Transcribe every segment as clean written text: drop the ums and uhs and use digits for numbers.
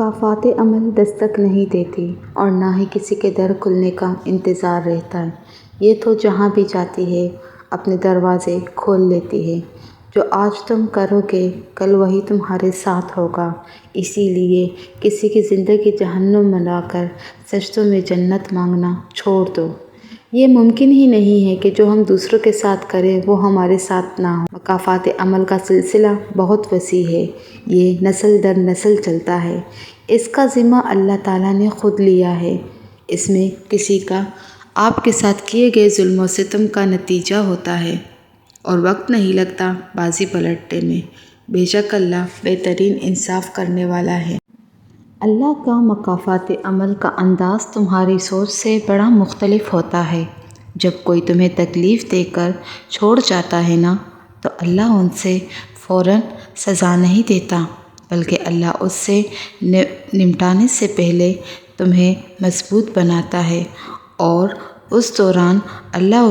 مکافات عمل دستک نہیں دیتی اور نہ ہی کسی کے در کھلنے کا انتظار رہتا ہے۔ یہ تو جہاں بھی جاتی ہے اپنے دروازے کھول لیتی ہے۔ جو آج تم کرو گے کل وہی تمہارے ساتھ ہوگا۔ اسی لیے کسی کی زندگی جہنم بنا کر سجدوں میں جنت مانگنا چھوڑ دو۔ یہ ممکن ہی نہیں ہے کہ جو ہم دوسروں کے ساتھ کریں وہ ہمارے ساتھ نہ ہو۔ مکافات عمل کا سلسلہ بہت وسیع ہے۔ یہ نسل در نسل چلتا ہے۔ اس کا ذمہ اللہ تعالیٰ نے خود لیا ہے۔ اس میں کسی کا آپ کے ساتھ کیے گئے ظلم و ستم کا نتیجہ ہوتا ہے اور وقت نہیں لگتا بازی پلٹنے میں۔ بے شک اللہ بہترین انصاف کرنے والا ہے۔ اللہ کا مکافات عمل کا انداز تمہاری سوچ سے بڑا مختلف ہوتا ہے۔ جب کوئی تمہیں تکلیف دے کر چھوڑ جاتا ہے نا تو اللہ ان سے فوراً سزا نہیں دیتا، بلکہ اللہ اس سے نمٹانے سے پہلے تمہیں مضبوط بناتا ہے اور اس دوران اللہ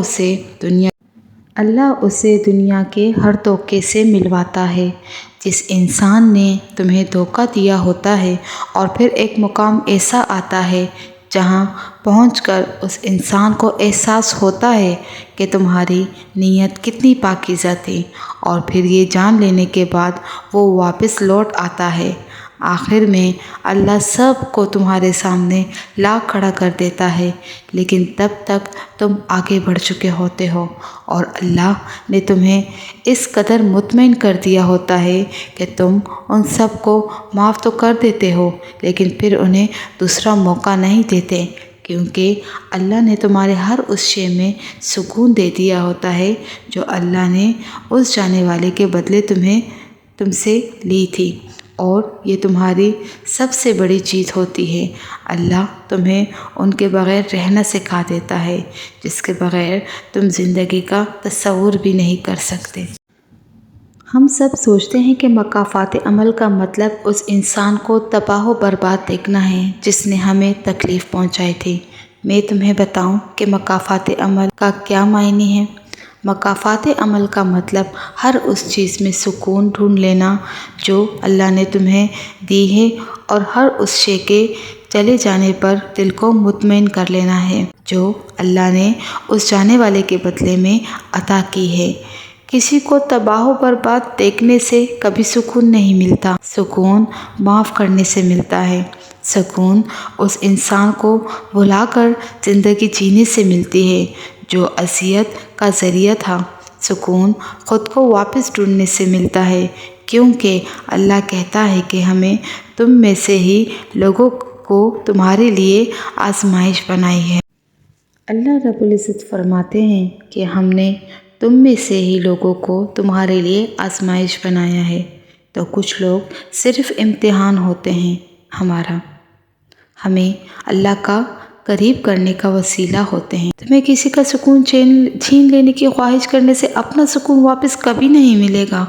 اسے دنیا کے ہر دھوکے سے ملواتا ہے۔ جس انسان نے تمہیں دھوکہ دیا ہوتا ہے اور پھر ایک مقام ایسا آتا ہے جہاں پہنچ کر اس انسان کو احساس ہوتا ہے کہ تمہاری نیت کتنی پاکیزہ تھی، اور پھر یہ جان لینے کے بعد وہ واپس لوٹ آتا ہے۔ آخر میں اللہ سب کو تمہارے سامنے لا کھڑا کر دیتا ہے، لیکن تب تک تم آگے بڑھ چکے ہوتے ہو اور اللہ نے تمہیں اس قدر مطمئن کر دیا ہوتا ہے کہ تم ان سب کو معاف تو کر دیتے ہو لیکن پھر انہیں دوسرا موقع نہیں دیتے، کیونکہ اللہ نے تمہارے ہر اس شے میں سکون دے دیا ہوتا ہے جو اللہ نے اس جانے والے کے بدلے تم سے لی تھی، اور یہ تمہاری سب سے بڑی چیز ہوتی ہے۔ اللہ تمہیں ان کے بغیر رہنا سکھا دیتا ہے جس کے بغیر تم زندگی کا تصور بھی نہیں کر سکتے۔ ہم سب سوچتے ہیں کہ مکافات عمل کا مطلب اس انسان کو تباہ و برباد دیکھنا ہے جس نے ہمیں تکلیف پہنچائی تھی۔ میں تمہیں بتاؤں کہ مکافات عمل کا کیا معنی ہے۔ مکافات عمل کا مطلب ہر اس چیز میں سکون ڈھونڈ لینا جو اللہ نے تمہیں دی ہے، اور ہر اس شے کے چلے جانے پر دل کو مطمئن کر لینا ہے جو اللہ نے اس جانے والے کے بدلے میں عطا کی ہے۔ کسی کو تباہ و برباد دیکھنے سے کبھی سکون نہیں ملتا۔ سکون معاف کرنے سے ملتا ہے۔ سکون اس انسان کو بھلا کر زندگی جینے سے ملتی ہے جو اذیت کا ذریعہ تھا۔ سکون خود کو واپس ڈھونڈنے سے ملتا ہے، کیونکہ اللہ کہتا ہے کہ ہمیں تم میں سے ہی لوگوں کو تمہارے لیے آزمائش بنائی ہے۔ اللہ رب العزت فرماتے ہیں کہ ہم نے تم میں سے ہی لوگوں کو تمہارے لیے آزمائش بنایا ہے۔ تو کچھ لوگ صرف امتحان ہوتے ہیں ہمیں اللہ کا قریب کرنے کا وسیلہ ہوتے ہیں۔ تمہیں کسی کا سکون چھین لینے کی خواہش کرنے سے اپنا سکون واپس کبھی نہیں ملے گا۔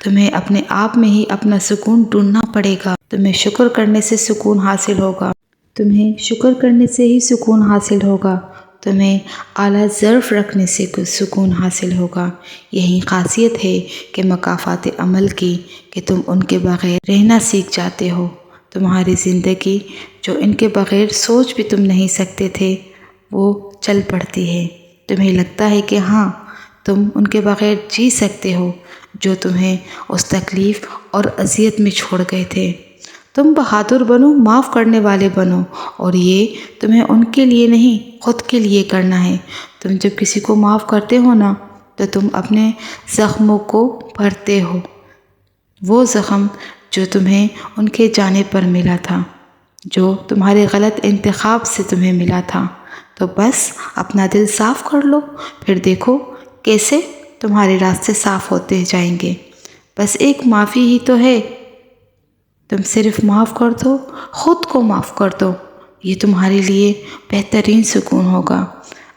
تمہیں اپنے آپ میں ہی اپنا سکون ڈھونڈنا پڑے گا۔ تمہیں شکر کرنے سے سکون حاصل ہوگا۔ تمہیں شکر کرنے سے ہی سکون حاصل ہوگا۔ تمہیں اعلیٰ ظرف رکھنے سے سکون حاصل ہوگا۔ یہی خاصیت ہے کہ مکافات عمل کی کہ تم ان کے بغیر رہنا سیکھ جاتے ہو۔ تمہاری زندگی جو ان کے بغیر سوچ بھی تم نہیں سکتے تھے وہ چل پڑتی ہے۔ تمہیں لگتا ہے کہ ہاں تم ان کے بغیر جی سکتے ہو جو تمہیں اس تکلیف اور اذیت میں چھوڑ گئے تھے۔ تم بہادر بنو، معاف کرنے والے بنو، اور یہ تمہیں ان کے لیے نہیں خود کے لیے کرنا ہے۔ تم جب کسی کو معاف کرتے ہو نا تو تم اپنے زخموں کو بھرتے ہو، وہ زخم جو تمہیں ان کے جانے پر ملا تھا، جو تمہارے غلط انتخاب سے تمہیں ملا تھا۔ تو بس اپنا دل صاف کر لو، پھر دیکھو کیسے تمہارے راستے صاف ہوتے جائیں گے۔ بس ایک معافی ہی تو ہے، تم صرف معاف کر دو، خود کو معاف کر دو، یہ تمہارے لیے بہترین سکون ہوگا۔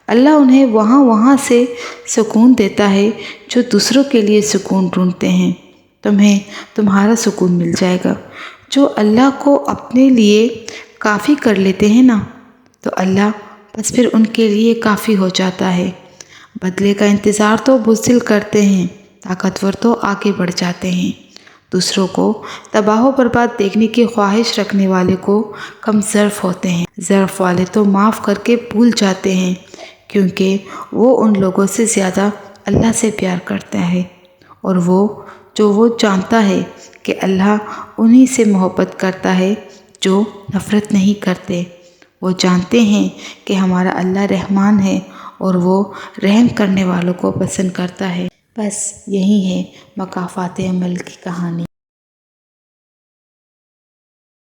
اللہ انہیں وہاں سے سکون دیتا ہے جو دوسروں کے لیے سکون ڈھونڈتے ہیں۔ تمہیں تمہارا سکون مل جائے گا۔ جو اللہ کو اپنے لیے کافی کر لیتے ہیں نا تو اللہ بس پھر ان کے لیے کافی ہو جاتا ہے۔ بدلے کا انتظار تو بزدل کرتے ہیں، طاقتور تو آگے بڑھ جاتے ہیں۔ دوسروں کو تباہ و برباد دیکھنے کی خواہش رکھنے والے کو کم ظرف ہوتے ہیں۔ ظرف والے تو معاف کر کے بھول جاتے ہیں، کیونکہ وہ ان لوگوں سے زیادہ اللہ سے پیار کرتا ہے، اور وہ جانتا ہے کہ اللہ انہی سے محبت کرتا ہے جو نفرت نہیں کرتے۔ وہ جانتے ہیں کہ ہمارا اللہ رحمان ہے اور وہ رحم کرنے والوں کو پسند کرتا ہے۔ بس یہی ہے مکافات عمل کی کہانی۔